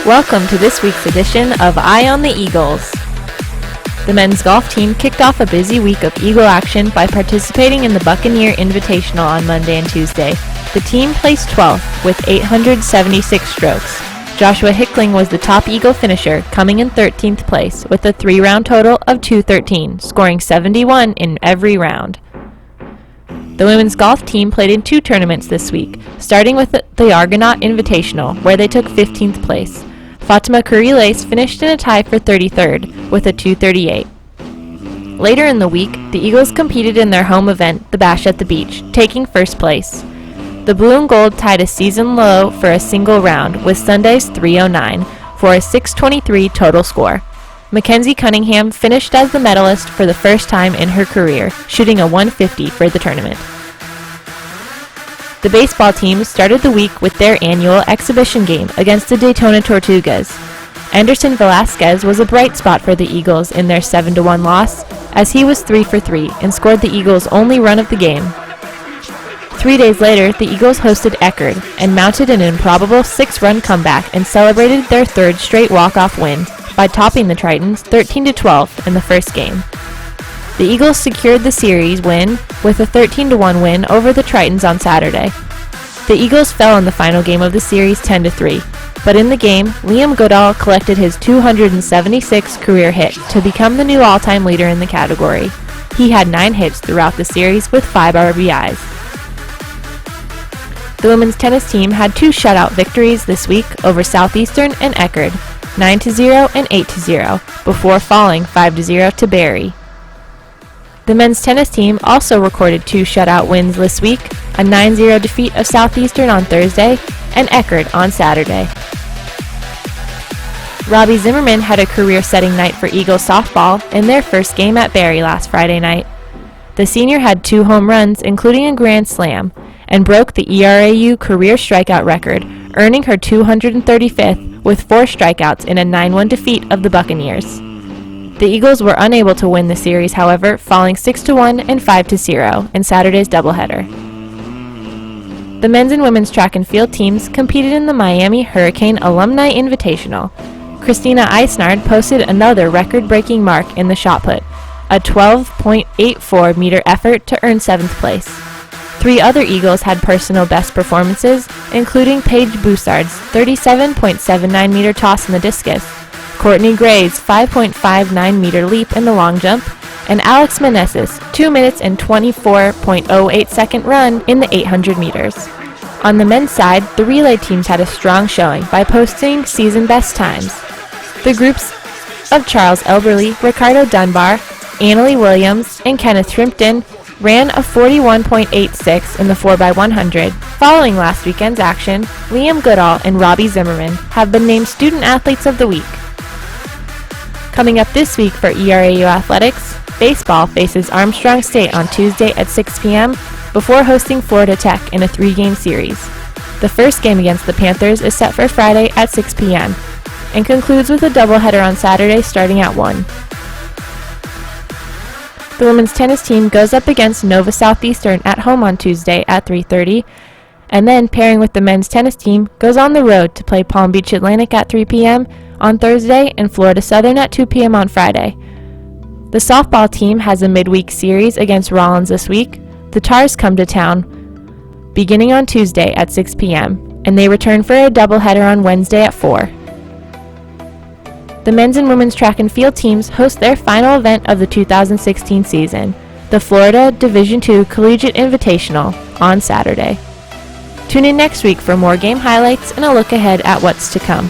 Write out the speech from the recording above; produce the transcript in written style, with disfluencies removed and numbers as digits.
Welcome to this week's edition of Eye on the Eagles. The men's golf team kicked off a busy week of Eagle action by participating in the Buccaneer Invitational on Monday and Tuesday. The team placed 12th with 876 strokes. Joshua Hickling was the top Eagle finisher, coming in 13th place with a 3-round total of 213, scoring 71 in every round. The women's golf team played in 2 tournaments this week, starting with the Argonaut Invitational, where they took 15th place. Fatima Kuriles finished in a tie for 33rd with a 238. Later in the week, the Eagles competed in their home event, the Bash at the Beach, taking first place. The blue and gold tied a season low for a single round with Sunday's 309 for a 623 total score. Mackenzie Cunningham finished as the medalist for the first time in her career, shooting a 150 for the tournament. The baseball team started the week with their annual exhibition game against the Daytona Tortugas. Anderson Velasquez was a bright spot for the Eagles in their 7-1 loss, as he was 3 for 3 and scored the Eagles' only run of the game. 3 days later, the Eagles hosted Eckerd and mounted an improbable 6-run comeback and celebrated their 3rd straight walk-off win by topping the Tritons 13-12 in the first game. The Eagles secured the series win with a 13-1 win over the Tritons on Saturday. The Eagles fell in the final game of the series 10-3, but in the game, Liam Goodall collected his 276th career hit to become the new all-time leader in the category. He had 9 hits throughout the series with 5 RBIs. The women's tennis team had 2 shutout victories this week over Southeastern and Eckerd, 9-0 and 8-0, before falling 5-0 to Barry. The men's tennis team also recorded 2 shutout wins this week, a 9-0 defeat of Southeastern on Thursday and Eckerd on Saturday. Robbie Zimmerman had a career-setting night for Eagles softball in their first game at Barry last Friday night. The senior had 2 home runs, including a grand slam, and broke the ERAU career strikeout record, earning her 235th with 4 strikeouts in a 9-1 defeat of the Buccaneers. The Eagles were unable to win the series, however, falling 6-1 and 5-0 in Saturday's doubleheader. The men's and women's track and field teams competed in the Miami Hurricane Alumni Invitational. Christina Eisnard posted another record-breaking mark in the shot put, a 12.84-meter effort to earn 7th place. 3 other Eagles had personal best performances, including Paige Boussard's 37.79-meter toss in the discus, Courtney Gray's 5.59-meter leap in the long jump, and Alex Meneses' 2 minutes and 24.08-second run in the 800 meters. On the men's side, the relay teams had a strong showing by posting season best times. The groups of Charles Elberly, Ricardo Dunbar, Annalie Williams, and Kenneth Shrimpton ran a 41.86 in the 4x100. Following last weekend's action, Liam Goodall and Robbie Zimmerman have been named Student Athletes of the Week. Coming up this week for ERAU Athletics, baseball faces Armstrong State on Tuesday at 6 p.m. before hosting Florida Tech in a 3-game series. The first game against the Panthers is set for Friday at 6 p.m. and concludes with a doubleheader on Saturday starting at 1. The women's tennis team goes up against Nova Southeastern at home on Tuesday at 3:30, and then pairing with the men's tennis team goes on the road to play Palm Beach Atlantic at 3 p.m. on Thursday and Florida Southern at 2 p.m. on Friday. The softball team has a midweek series against Rollins this week. The Tars come to town beginning on Tuesday at 6 p.m., and they return for a doubleheader on Wednesday at 4. The men's and women's track and field teams host their final event of the 2016 season, the Florida Division II Collegiate Invitational, on Saturday. Tune in next week for more game highlights and a look ahead at what's to come.